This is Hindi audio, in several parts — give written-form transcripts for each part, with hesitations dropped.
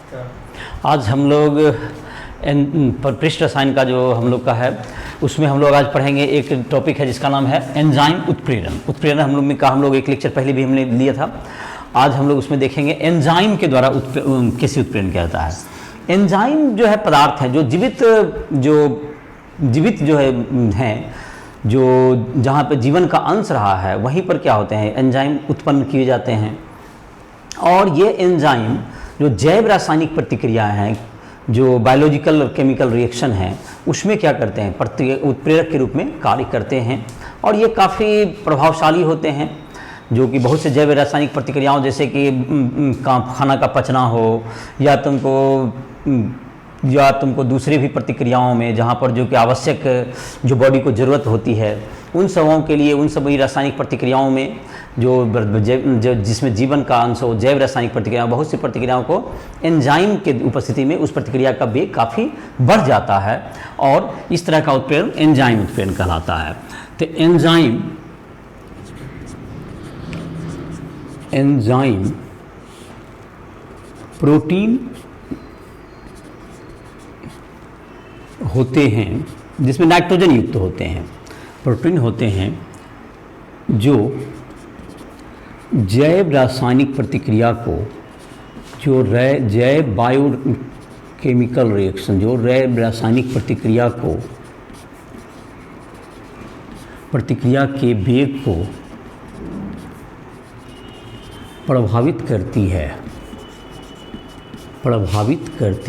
आज हम लोग पृष्ठ रसायन का जो हम लोग का है उसमें हम लोग आज पढ़ेंगे। एक टॉपिक है जिसका नाम है एंजाइम उत्प्रेरण। उत्प्रेरण हम लोग एक लेक्चर पहले भी हमने लिया था। आज हम लोग उसमें देखेंगे एंजाइम के द्वारा कैसे उत्प्रेरण किया जाता है। एंजाइम जो है पदार्थ है जो जीवित जो है जो जहाँ पे जीवन का अंश रहा है वहीं पर क्या होते हैं एंजाइम उत्पन्न किए जाते हैं। और ये एंजाइम जो जैव रासायनिक प्रतिक्रियाएं हैं, जो बायोलॉजिकल और केमिकल रिएक्शन है, उसमें क्या करते हैं उत्प्रेरक के रूप में कार्य करते हैं। और ये काफ़ी प्रभावशाली होते हैं, जो कि बहुत से जैव रासायनिक प्रतिक्रियाओं जैसे कि खाना का पचना हो या तुमको दूसरे भी प्रतिक्रियाओं में जहाँ पर जो कि आवश्यक जो बॉडी को ज़रूरत होती है उन सबों के लिए, उन सभी रासायनिक प्रतिक्रियाओं में जो जिसमें जीवन का अंश हो, जैव रासायनिक प्रतिक्रिया, बहुत सी प्रतिक्रियाओं को एंजाइम के उपस्थिति में उस प्रतिक्रिया का वेग काफ़ी बढ़ जाता है और इस तरह का उत्प्रेरण एंजाइम उत्प्रेरण कहलाता है। तो एंजाइम प्रोटीन होते हैं जिसमें नाइट्रोजन युक्त होते हैं, प्रोटीन होते हैं जो जैव रासायनिक प्रतिक्रिया को, जो जैव बायो केमिकल रिएक्शन, जो जैव रासायनिक प्रतिक्रिया के वेग को प्रभावित करती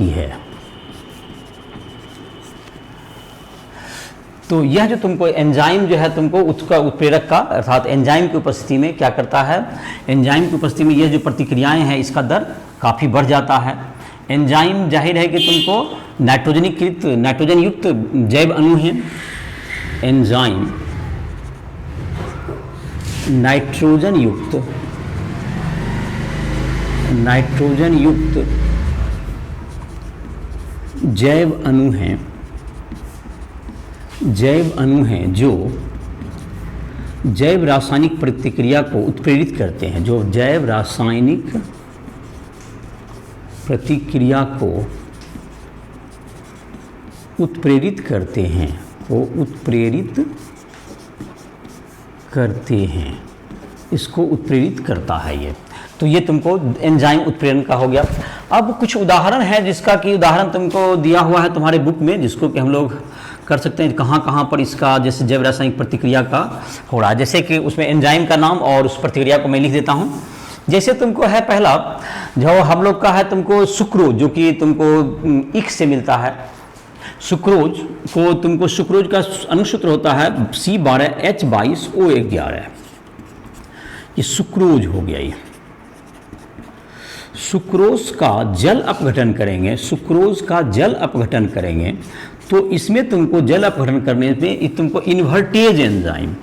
है। तो यह जो तुमको एंजाइम जो है तुमको उसका उत्प्रेरक का अर्थात एंजाइम की उपस्थिति में क्या करता है, एंजाइम की उपस्थिति में यह जो प्रतिक्रियाएं हैं इसका दर काफ़ी बढ़ जाता है। एंजाइम जाहिर है कि तुमको नाइट्रोजन युक्त जैव अणु हैं। एंजाइम नाइट्रोजन युक्त जैव अणु हैं जो जैव रासायनिक प्रतिक्रिया को उत्प्रेरित करते हैं, जो जैव रासायनिक प्रतिक्रिया को उत्प्रेरित करते हैं, इसको उत्प्रेरित करता है ये। तो ये तुमको एंजाइम उत्प्रेरण का हो गया। अब कुछ उदाहरण है जिसका कि उदाहरण तुमको दिया हुआ है तुम्हारे बुक में, जिसको कि हम लोग कर सकते हैं कहाँ पर इसका जैसे जैव रासायनिक प्रतिक्रिया का हो रहा है। जैसे कि उसमें एंजाइम का नाम और उस प्रतिक्रिया को मैं लिख देता हूँ। जैसे तुमको है पहला जो हम लोग का है तुमको सुक्रोज, जो कि तुमको इक से मिलता है। सुक्रोज का अनुसूत्र होता है C12H22O11। ये सुक्रोज हो गया। ये सुक्रोज का जल अपघटन करेंगे तो इसमें तुमको जल अपघटन करने में तुमको इन्वर्टेज एंजाइम,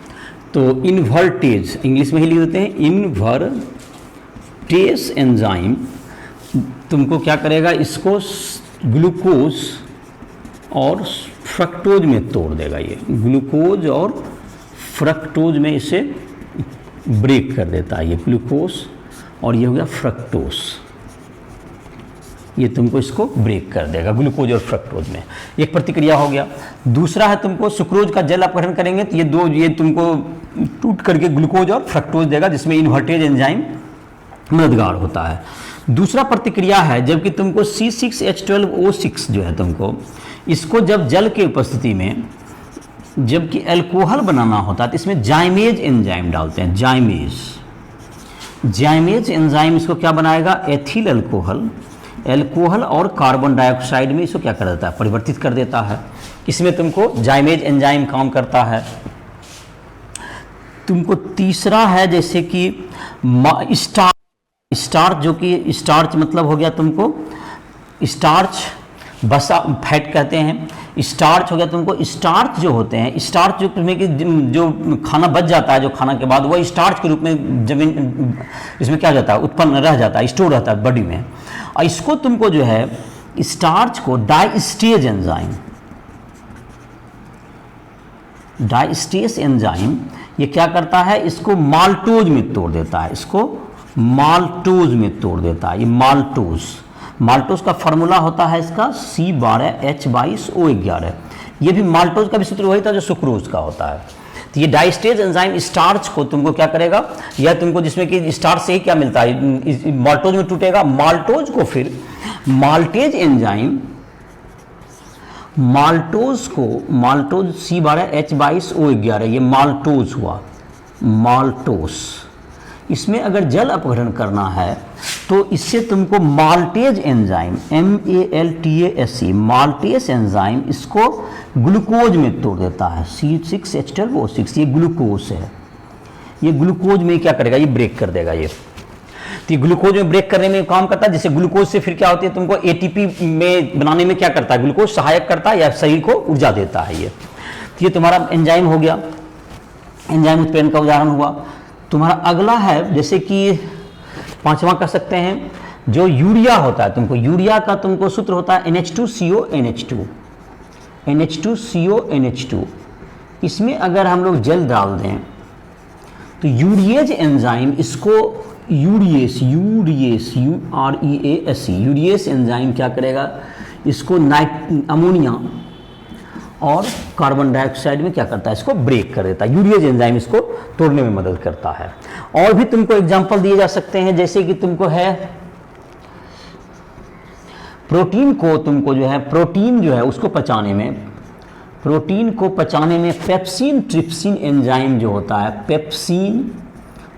तो इन्वर्टेज इंग्लिश में ही लिख देते हैं, इन्वर्टेज एंजाइम तुमको क्या करेगा, इसको ग्लूकोज और फ्रक्टोज में तोड़ देगा। ये ग्लूकोज और फ्रक्टोज में इसे ब्रेक कर देता है। ये ग्लूकोज और ये हो गया फ्रक्टोज, ये तुमको इसको ब्रेक कर देगा ग्लूकोज और फ्रक्टोज में। एक प्रतिक्रिया हो गया। दूसरा है तुमको सुक्रोज का जल अपघटन करेंगे तो ये तुमको टूट करके ग्लूकोज और फ्रक्टोज देगा, जिसमें इन्वर्टेज एंजाइम मददगार होता है। दूसरा प्रतिक्रिया है जबकि तुमको C6H12O6 जो है तुमको इसको जब जल के उपस्थिति में जबकि अल्कोहल बनाना होता है तो इसमें जाइमेज एंजाइम डालते हैं। जाइमेज एंजाइम इसको क्या बनाएगा, एथिल अल्कोहल और कार्बन डाइऑक्साइड में इसको क्या कर देता है, परिवर्तित कर देता है। इसमें तुमको जाइमेज एंजाइम काम करता है। तुमको तीसरा है जैसे कि स्टार्च, जो कि स्टार्च मतलब हो गया तुमको स्टार्च, बसा फैट कहते हैं। स्टार्च हो गया तुमको, स्टार्च जो होते हैं, स्टार्च जो तुम्हें कि जो खाना बच जाता है जो खाना के बाद, वह स्टार्च के रूप में जमीन इसमें क्या जाता है, उत्पन्न रह जाता है, स्टोर रहता है बॉडी में। और इसको तुमको जो है स्टार्च को डाइस्टेज एंजाइम ये क्या करता है, इसको माल्टोज में तोड़ देता है, इसको माल्टोज में तोड़ देता है। ये माल्टोज का फार्मूला होता है इसका C12H22O11। ये भी माल्टोज का भी सूत्र वही था जो सुक्रोज का होता है। तो ये डाइस्टेज एंजाइम स्टार्च को तुमको क्या करेगा, या तुमको जिसमें कि स्टार्च से ही क्या मिलता है, माल्टोज में टूटेगा, माल्टोज को फिर माल्टेज एंजाइम, माल्टोज C12H22O11 ये माल्टोज हुआ, माल्टोज। इसमें अगर जल अपघटन करना है तो इससे तुमको maltase enzyme MALTASE maltase enzyme इसको ग्लूकोज में तोड़ देता है, C6H12O6 ये ग्लूकोज है। ये ग्लूकोज में क्या करेगा, ये ब्रेक कर देगा ये। तो ये ग्लूकोज में ब्रेक करने में काम करता है, जिससे ग्लूकोज से फिर क्या होती है तुमको ATP में बनाने में क्या करता है, ग्लूकोज सहायक करता है या शरीर को ऊर्जा देता है ये। तो ये तुम्हारा एंजाइम हो गया, एंजाइम उत्प्रेरण का उदाहरण हुआ। तुम्हारा अगला है जैसे कि पांचवा कह सकते हैं जो यूरिया होता है, तुमको यूरिया का तुमको सूत्र होता है NH2CO NH2। इसमें अगर हम लोग जल डाल दें तो यूरिएज एंजाइम इसको यूरिएस यूरिएस एंजाइम क्या करेगा, इसको अमोनिया और कार्बन डाइऑक्साइड में क्या करता है, इसको ब्रेक कर देता है। यूरिएज एंजाइम इसको तोड़ने में मदद करता है। और भी तुमको एग्जांपल दिए जा सकते हैं, जैसे कि तुमको है प्रोटीन को तुमको जो है प्रोटीन जो है उसको पचाने में, प्रोटीन को पचाने में पेप्सिन ट्रिप्सिन एंजाइम जो होता है, पेप्सिन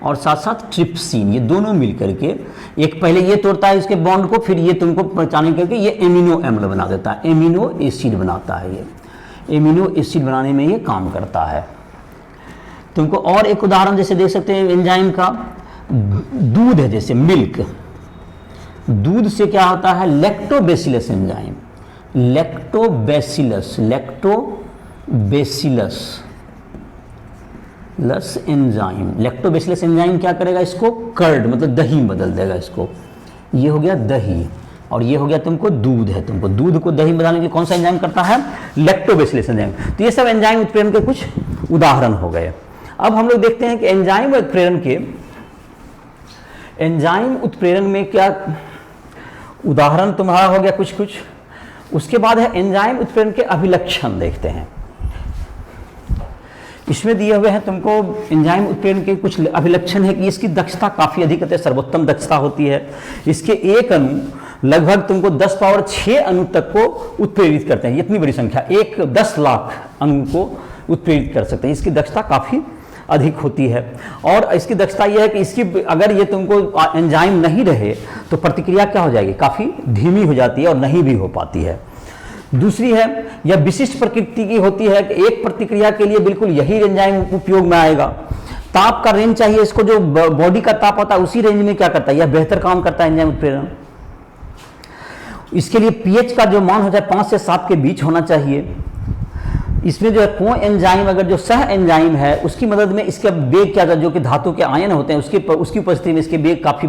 और साथ साथ ट्रिप्सिन ये दोनों मिलकर के एक पहले ये तोड़ता है इसके बॉन्ड को, फिर ये तुमको पचाने करके ये एमिनो अम्ल बना देता है, एमिनो एसिड बनाता है। ये एमिनो एसिड बनाने में ये काम करता है। तुमको और एक उदाहरण जैसे देख सकते हैं एंजाइम का, दूध है जैसे मिल्क, दूध से क्या होता है lactobacillus enzyme, lactobacillus enzyme, lactobacillus enzyme क्या करेगा, इसको कर्ड मतलब दही में बदल देगा इसको। ये हो गया दही और ये हो गया तुमको दूध है, तुमको दूध को दही बनाने के लिए कौन सा एंजाइम करता है, लैक्टोबैसिलस एंजाइम। तो ये सब एंजाइम उत्प्रेरण के कुछ उदाहरण हो गए। अब हम लोग देखते हैं कि एंजाइम उत्प्रेरण में क्या उदाहरण तुम्हारा हो गया कुछ कुछ। उसके बाद है एंजाइम उत्प्रेरण के अभिलक्षण देखते हैं। इसमें दिए हुए हैं तुमको एंजाइम उत्प्रेरण के कुछ अभिलक्षण है कि इसकी दक्षता काफ़ी अधिक होती है, सर्वोत्तम दक्षता होती है। इसके एक अणु लगभग तुमको 10 पावर 6 अणु तक को उत्प्रेरित करते हैं। इतनी बड़ी संख्या 10 लाख अणु को उत्प्रेरित कर सकते हैं। इसकी दक्षता काफ़ी अधिक होती है। और इसकी दक्षता यह है कि इसकी अगर ये तुमको एंजाइम नहीं रहे तो प्रतिक्रिया क्या हो जाएगी, काफ़ी धीमी हो जाती है और नहीं भी हो पाती है। दूसरी है यह विशिष्ट प्रकृति की होती है कि एक प्रतिक्रिया के लिए बिल्कुल यही एंजाइम उपयोग में आएगा। ताप का रेंज चाहिए इसको, जो बॉडी का ताप होता है उसी रेंज में क्या करता है, यह बेहतर काम करता है एंजाइम उत्प्रेरण। इसके लिए पीएच का जो मान होता है 5 से 7 के बीच होना चाहिए। इसमें जो है को एंजाइम अगर जो सह एंजाइम है उसकी मदद में इसका वेग क्या जो कि धातु के आयन होते हैं उसकी उपस्थिति में इसके वेग काफ़ी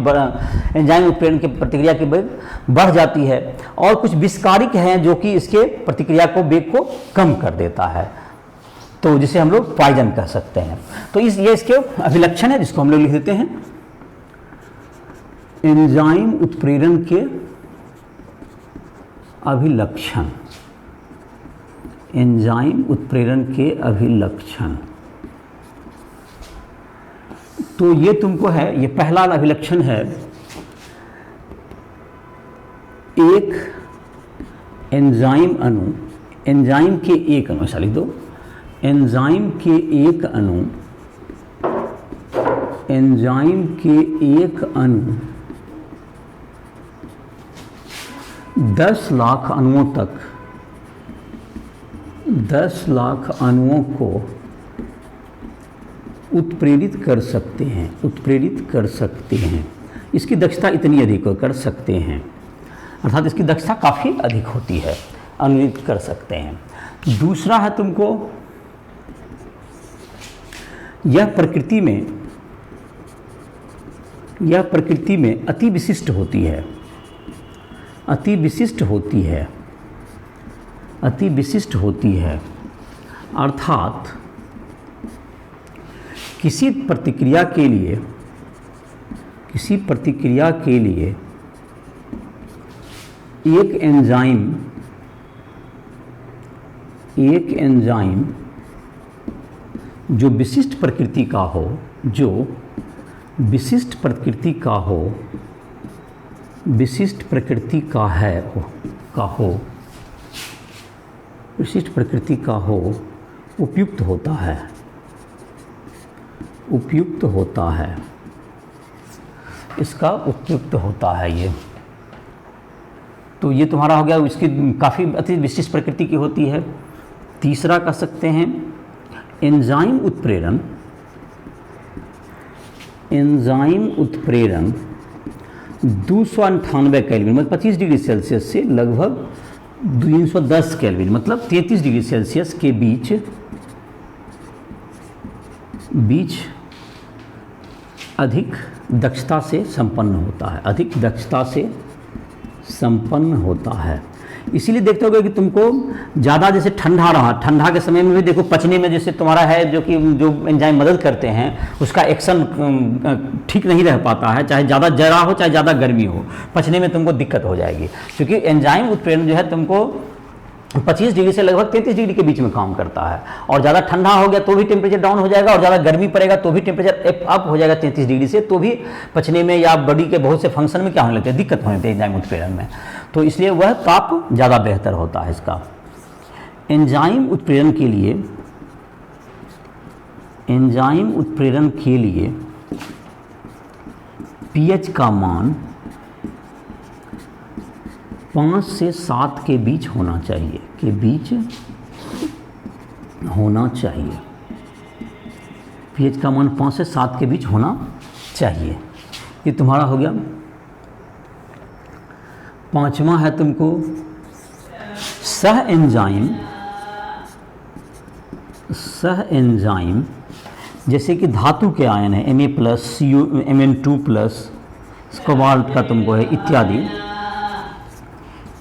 एंजाइम उत्प्रेरण की प्रतिक्रिया की वेग बढ़ जाती है। और कुछ विस्कारिक हैं जो कि इसके प्रतिक्रिया को वेग को कम कर देता है, तो जिसे हम लोग पॉइजन कह सकते हैं। तो ये इसके अभिलक्षण है जिसको हम लोग लिख देते हैं एंजाइम उत्प्रेरण के अभिलक्षण, एंजाइम उत्प्रेरण के अभिलक्षण। तो ये तुमको है, ये पहला अभिलक्षण है, एक एंजाइम अणु, एंजाइम के एक अणु, ऐसा लिख दो, एंजाइम के एक अणु, एंजाइम के एक अणु 10 लाख अणुओं तक, 10 लाख अणुओं को उत्प्रेरित कर सकते हैं, उत्प्रेरित कर सकते हैं। इसकी दक्षता इतनी अधिक कर सकते हैं, अर्थात इसकी दक्षता काफ़ी अधिक होती है, अनुलित कर सकते हैं। दूसरा है तुमको यह प्रकृति में अति विशिष्ट होती है, अति विशिष्ट होती है, अति विशिष्ट होती है। अर्थात किसी प्रतिक्रिया के लिए एक एंजाइम जो विशिष्ट प्रकृति का हो, विशिष्ट प्रकृति का हो उपयुक्त होता है, इसका उपयुक्त होता है ये। तो ये तुम्हारा हो गया, इसकी काफ़ी अति विशिष्ट प्रकृति की होती है। तीसरा कह सकते हैं एंजाइम उत्प्रेरण 298 केल्विन मतलब 25 डिग्री सेल्सियस से लगभग 310 केल्विन मतलब 33 डिग्री सेल्सियस के बीच अधिक दक्षता से संपन्न होता है। इसीलिए देखते होगे कि तुमको ज़्यादा जैसे ठंडा के समय में भी देखो पचने में जैसे तुम्हारा है जो एंजाइम मदद करते हैं, उसका एक्शन ठीक नहीं रह पाता है, चाहे ज़्यादा जरा हो चाहे ज़्यादा गर्मी हो, पचने में तुमको दिक्कत हो जाएगी। क्योंकि एंजाइम उत्प्रेरण जो है तुमको 25 डिग्री से लगभग 33 डिग्री के बीच में काम करता है, और ज़्यादा ठंडा हो गया तो भी टेम्परेचर डाउन हो जाएगा, और ज़्यादा गर्मी पड़ेगा तो भी टेम्परेचर अप हो जाएगा 33 डिग्री से, तो भी पचने में या बॉडी के बहुत से फंक्शन में क्या होने लगते हैं, दिक्कत होने लगती है एंजाइम उत्प्रेरण में। तो इसलिए वह ताप ज़्यादा बेहतर होता है इसका। एंजाइम उत्प्रेरण के लिए pH का मान 5 से 7 के बीच होना चाहिए, pH का मान 5 से 7 के बीच होना चाहिए। ये तुम्हारा हो गया। पांचवा है तुमको सह एंजाइम जैसे कि धातु के आयन है Na+, Mn2+, कोबाल्ट का तुमको है इत्यादि।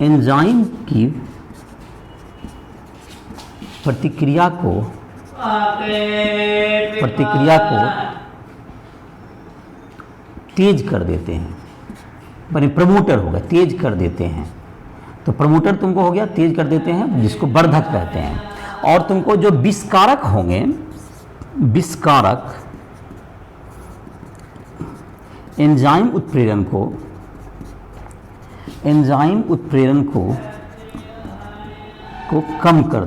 एंजाइम की प्रतिक्रिया को तेज कर देते हैं, प्रमोटर होगा, तेज कर देते हैं। तो प्रमोटर तुमको हो गया, तेज कर देते हैं, जिसको वर्धक कहते हैं। और तुमको जो विषकारक होंगे, एंजाइम उत्प्रेरण को कम कर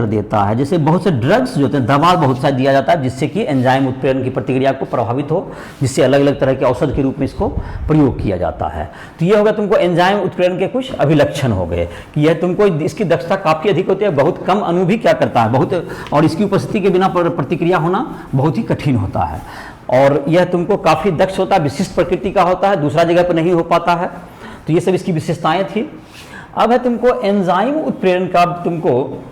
देता है। जैसे बहुत से ड्रग्स जो होते हैं, दवा बहुत सा दिया जाता है जिससे कि एंजाइम उत्प्रेरण की प्रतिक्रिया को प्रभावित हो, जिससे अलग अलग तरह के औषध के रूप में इसको प्रयोग किया जाता है। तो ये होगा तुमको एंजाइम उत्प्रेरण के कुछ अभिलक्षण हो गए कि यह तुमको इसकी दक्षता काफ़ी अधिक होती है, बहुत कम अणु भी क्या करता है बहुत, और इसकी उपस्थिति के बिना प्रतिक्रिया होना बहुत ही कठिन होता है, और यह तुमको काफ़ी दक्ष होता है, विशिष्ट प्रकृति का होता है, दूसरा जगह पर नहीं हो पाता है। तो ये सब इसकी विशेषताएं थी। अब है तुमको एंजाइम उत्प्रेरण का, तुमको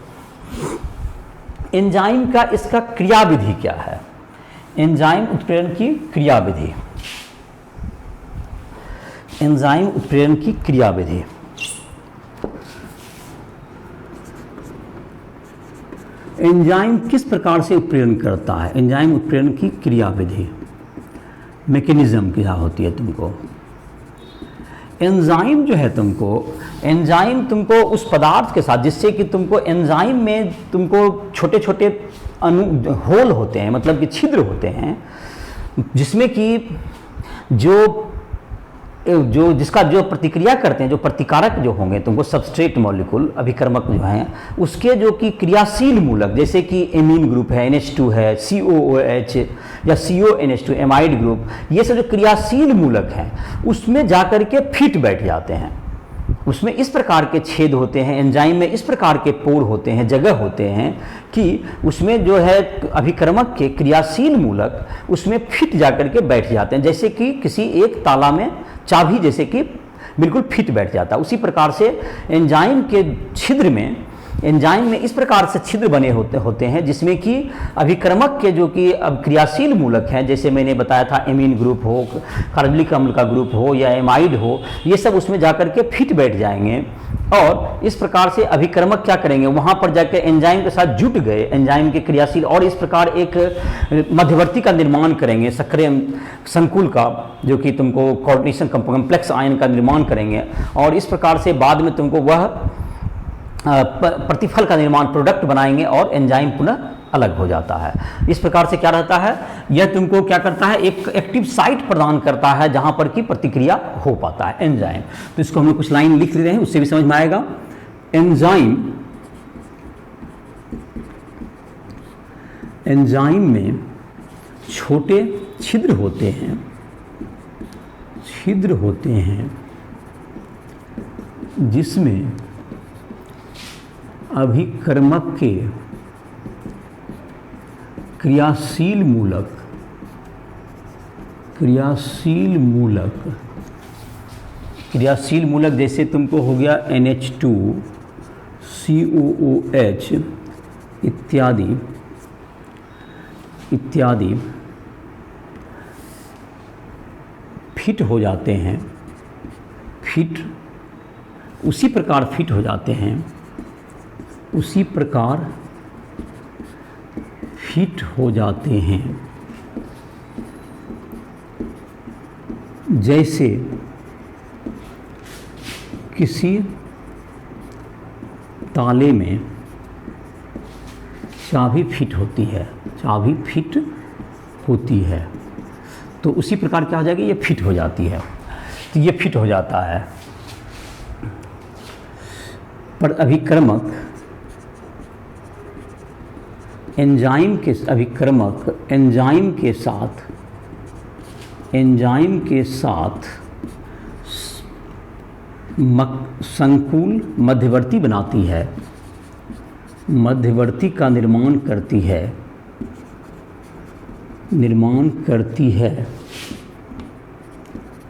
एंजाइम का इसका क्रियाविधि क्या है, एंजाइम उत्प्रेरण की क्रियाविधि। एंजाइम किस प्रकार से उत्प्रेरण करता है, एंजाइम उत्प्रेरण की क्रियाविधि, मैकेनिज्म क्या होती है तुमको। एंजाइम जो है एंजाइम तुमको उस पदार्थ के साथ, जिससे कि तुमको एंजाइम में तुमको छोटे छोटे होल होते हैं, मतलब कि छिद्र होते हैं, जिसमें कि जिसका जो प्रतिक्रिया करते हैं, जो प्रतिकारक जो होंगे तुमको सबस्ट्रेट मॉलिक्यूल अभिकर्मक जो हैं, उसके जो कि क्रियाशील मूलक, जैसे कि एमीन ग्रुप है, NH2 है, COOH या CONH2 एमाइड ग्रुप, ये सब जो क्रियाशील मूलक हैं उसमें जाकर के फिट बैठ जाते हैं। उसमें इस प्रकार के छेद होते हैं, एंजाइम में इस प्रकार के पोर होते हैं, जगह होते हैं कि उसमें जो है अभिकर्मक के क्रियाशील मूलक उसमें फिट जाकर के बैठ जाते हैं, जैसे कि किसी एक ताला में चाबी जैसे कि बिल्कुल फिट बैठ जाता है। उसी प्रकार से एंजाइम के छिद्र में एंजाइम में इस प्रकार से छिद्र बने होते हैं जिसमें कि अभिक्रमक के जो कि अब क्रियाशील मूलक हैं, जैसे मैंने बताया था एमीन ग्रुप हो, कार्बोक्सिलिक अम्ल का ग्रुप हो या एमाइड हो, ये सब उसमें जाकर के फिट बैठ जाएंगे और इस प्रकार से अभिक्रमक क्या करेंगे, वहाँ पर जाकर एंजाइम के साथ जुट गए, एंजाइम के क्रियाशील, और इस प्रकार एक मध्यवर्ती का निर्माण करेंगे, सक्रिय संकुल का, जो कि तुमको कोऑर्डिनेशन कॉम्प्लेक्स आयन का निर्माण करेंगे, और इस प्रकार से बाद में तुमको वह प्रतिफल का निर्माण, प्रोडक्ट बनाएंगे और एंजाइम पुनः अलग हो जाता है। इस प्रकार से क्या रहता है, यह तुमको क्या करता है, एक एक्टिव साइट प्रदान करता है जहां पर कि प्रतिक्रिया हो पाता है एंजाइम। तो इसको हम लोग कुछ लाइन लिख लेते हैं, उससे भी समझ में आएगा। एंजाइम में छोटे छिद्र होते हैं जिसमें अभिक्रमक के क्रियाशील मूलक जैसे तुमको हो गया NH2, COOH इत्यादि फिट हो जाते हैं, उसी प्रकार फिट हो जाते हैं, जैसे किसी ताले में चाबी फिट होती है, तो उसी प्रकार क्या हो जाएगी, ये फिट हो जाती है, तो ये फिट हो जाता है। पर अभिक्रमक एंजाइम के साथ संकुल मध्यवर्ती बनाती है, मध्यवर्ती का निर्माण करती है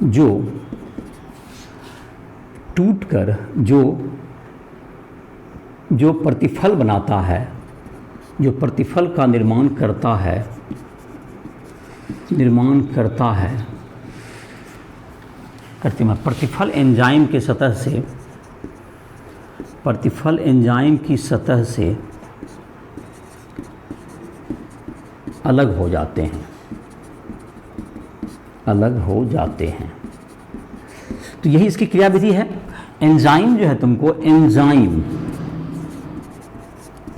जो टूटकर जो प्रतिफल बनाता है, जो प्रतिफल का निर्माण करता है प्रतिफल एंजाइम की सतह से अलग हो जाते हैं। तो यही इसकी क्रियाविधि है। एंजाइम जो है तुमको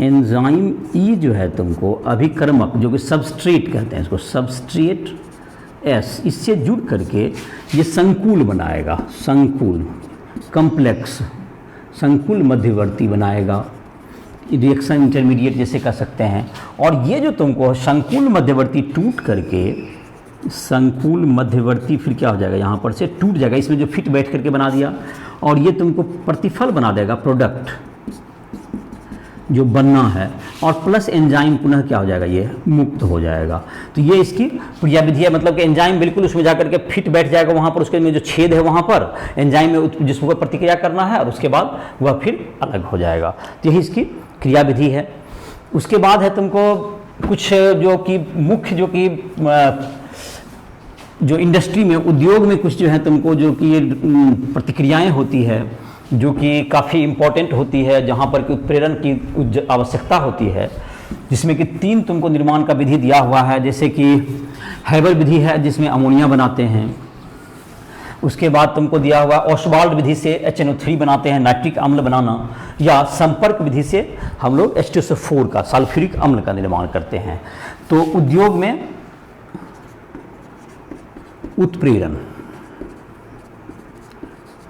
एंजाइम ई जो है तुमको अभिक्रमक, जो कि सबस्ट्रेट कहते हैं इसको, सबस्ट्रेट एस, इससे जुड़ करके ये संकुल बनाएगा, संकुल मध्यवर्ती बनाएगा, रिएक्शन इंटरमीडिएट जैसे कह सकते हैं। और ये जो तुमको संकुल मध्यवर्ती टूट करके, संकुल मध्यवर्ती फिर क्या हो जाएगा, यहाँ पर से टूट जाएगा, इसमें जो फिट बैठ करके बना दिया, और ये तुमको प्रतिफल बना देगा, प्रोडक्ट जो बनना है, और प्लस एंजाइम पुनः क्या हो जाएगा, ये मुक्त हो जाएगा। तो ये इसकी क्रियाविधि है, मतलब कि एंजाइम बिल्कुल उसमें जाकर के फिट बैठ जाएगा, वहाँ पर उसके में जो छेद है वहाँ पर एंजाइम में जिसको प्रतिक्रिया करना है, और उसके बाद वह फिर अलग हो जाएगा। तो यही इसकी क्रियाविधि है। उसके बाद है तुमको कुछ जो कि मुख्य जो इंडस्ट्री में, उद्योग में कुछ जो है तुमको जो कि प्रतिक्रियाएँ होती है, जो कि काफ़ी इम्पोर्टेंट होती है, जहाँ पर कि उत्प्रेरण की आवश्यकता होती है, जिसमें कि 3 तुमको निर्माण का विधि दिया हुआ है। जैसे कि हैबर विधि है जिसमें अमोनिया बनाते हैं, उसके बाद तुमको दिया हुआ ओस्वाल्ड विधि से HNO3 बनाते हैं, नाइट्रिक अम्ल बनाना, या संपर्क विधि से हम लोग H2SO4 का, सल्फ्यूरिक अम्ल का निर्माण करते हैं। तो उद्योग में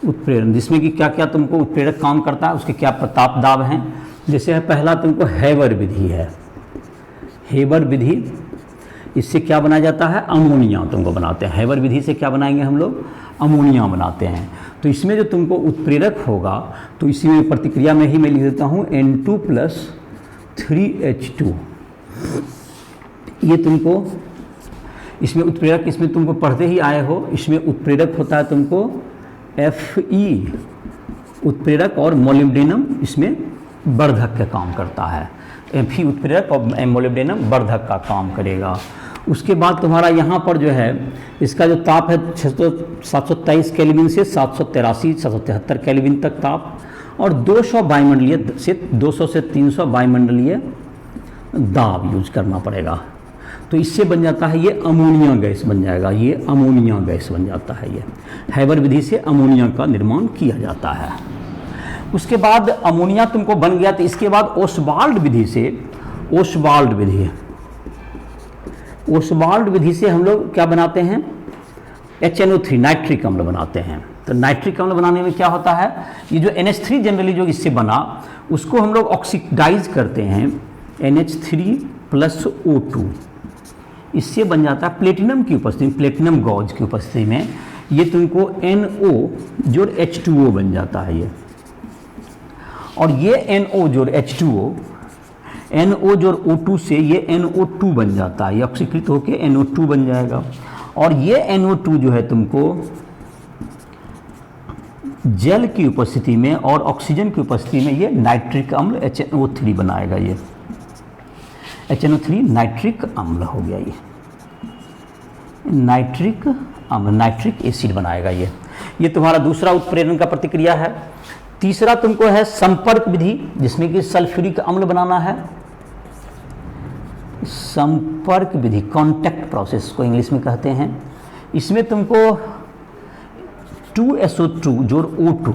उत्प्रेरण जिसमें कि क्या क्या तुमको उत्प्रेरक काम करता है, उसके क्या प्रताप दाब हैं। जैसे है पहला तुमको हैबर विधि है, हैबर विधि, इससे क्या बनाया जाता है, अमोनिया तुमको बनाते हैं। हैबर विधि से क्या बनाएंगे हम लोग, अमोनिया बनाते हैं। तो इसमें जो तुमको उत्प्रेरक होगा, तो इसी में प्रतिक्रिया में ही मैं लिख देता हूँ N2+3H2, ये तुमको इसमें उत्प्रेरक, इसमें तुमको पढ़ते ही आए हो, इसमें उत्प्रेरक होता है तुमको Fe उत्प्रेरक, और मोलिब्डेनम इसमें वर्धक का काम करता है। Fe उत्प्रेरक और मोलिब्डेनम वर्धक का काम करेगा। उसके बाद तुम्हारा यहाँ पर जो है इसका जो ताप है 723 केल्विन से 773 केल्विन तक ताप, और 200 वायुमंडलीय से 200 से 300 वायुमंडलीय दाब यूज करना पड़ेगा। तो इससे बन जाता है ये अमोनिया गैस बन जाएगा, ये अमोनिया गैस बन जाता है। ये हैबर विधि से अमोनिया का निर्माण किया जाता है। उसके बाद अमोनिया तुमको बन गया, तो इसके बाद ओसवाल्ड विधि से, ओसवाल्ड विधि से हम लोग क्या बनाते हैं, HNO3 नाइट्रिक अम्ल बनाते हैं। तो नाइट्रिक अम्ल बनाने में क्या होता है, ये जो NH3 जनरली जो इससे बना उसको हम लोग ऑक्सीडाइज करते हैं NH3 + O2, इससे बन जाता है प्लेटिनम की उपस्थिति में, प्लेटिनम गॉज की उपस्थिति में ये तुमको NO जोड़ H2O बन जाता है ये। और ये NO जोड़ H2O, NO जोड़ O2 से ये NO2 बन जाता है, ये ऑक्सीकृत होकर NO2 बन जाएगा। और ये NO2 जो है तुमको जल की उपस्थिति में और ऑक्सीजन की उपस्थिति में ये नाइट्रिक अम्ल HNO3 बनाएगा। ये HNO3 नाइट्रिक अम्ल हो गया, ये नाइट्रिक अम्ल, नाइट्रिक एसिड बनाएगा। ये तुम्हारा दूसरा उत्प्रेरण का प्रतिक्रिया है। तीसरा तुमको है संपर्क विधि, जिसमें कि सल्फ्यूरिक अम्ल बनाना है। संपर्क विधि, कॉन्टैक्ट प्रोसेस को इंग्लिश में कहते हैं। इसमें तुमको 2SO2 जोड़ O2,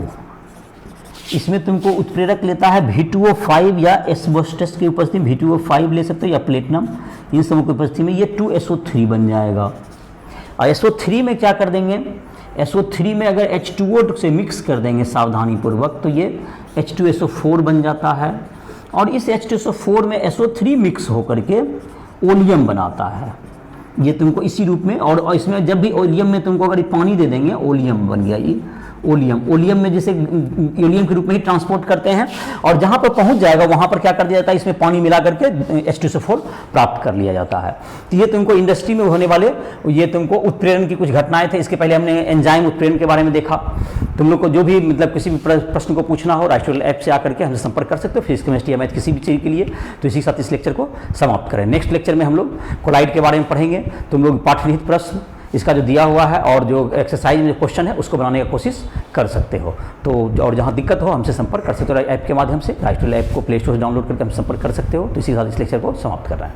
इसमें तुमको उत्प्रेरक लेता है V2O5 या एस्बेस्टस की उपस्थिति में V2O5 ले सकते हो या प्लेटिनम, इन सबों की उपस्थिति में ये 2SO3 बन जाएगा। और SO3 में क्या कर देंगे, SO3 में अगर H2O से मिक्स कर देंगे सावधानी पूर्वक तो ये H2SO4 बन जाता है। और इस H2SO4 में SO3 मिक्स होकर के ओलियम बनाता है, ये तुमको इसी रूप में। और इसमें जब भी ओलियम में तुमको अगर पानी दे देंगे, ओलियम बन गया ये ओलियम में जैसे ओलियम के रूप में ही ट्रांसपोर्ट करते हैं, और जहाँ पर पहुँच जाएगा वहाँ पर क्या कर दिया जाता है, इसमें पानी मिला करके H2SO4 प्राप्त कर लिया जाता है। तो ये तुमको इंडस्ट्री में होने वाले, ये तुमको उत्प्रेरण की कुछ घटनाएं थे। इसके पहले हमने एंजाइम उत्प्रेरण के बारे में देखा। तुम लोग को जो भी मतलब किसी भी प्रश्न को पूछना हो राष्ट्रीय ऐप से आकर के हमसे संपर्क कर सकते हो, फिजिक्स केमिस्ट्री या मैथ किसी भी चीज़ के लिए। तो इसी के साथ इस लेक्चर को समाप्त करें। नेक्स्ट लेक्चर में हम लोग कोलाइड के बारे में पढ़ेंगे। तुम लोग पाठ्यनिहित प्रश्न इसका जो दिया हुआ है और जो एक्सरसाइज में क्वेश्चन है उसको बनाने की कोशिश कर सकते हो। तो और जहाँ दिक्कत हो हमसे संपर्क कर सकते हो ऐप के माध्यम से। राष्ट्रीय ऐप को प्ले स्टोर से डाउनलोड करके हम संपर्क कर सकते हो। तो इसी के साथ इस लेक्चर को समाप्त कर रहे हैं।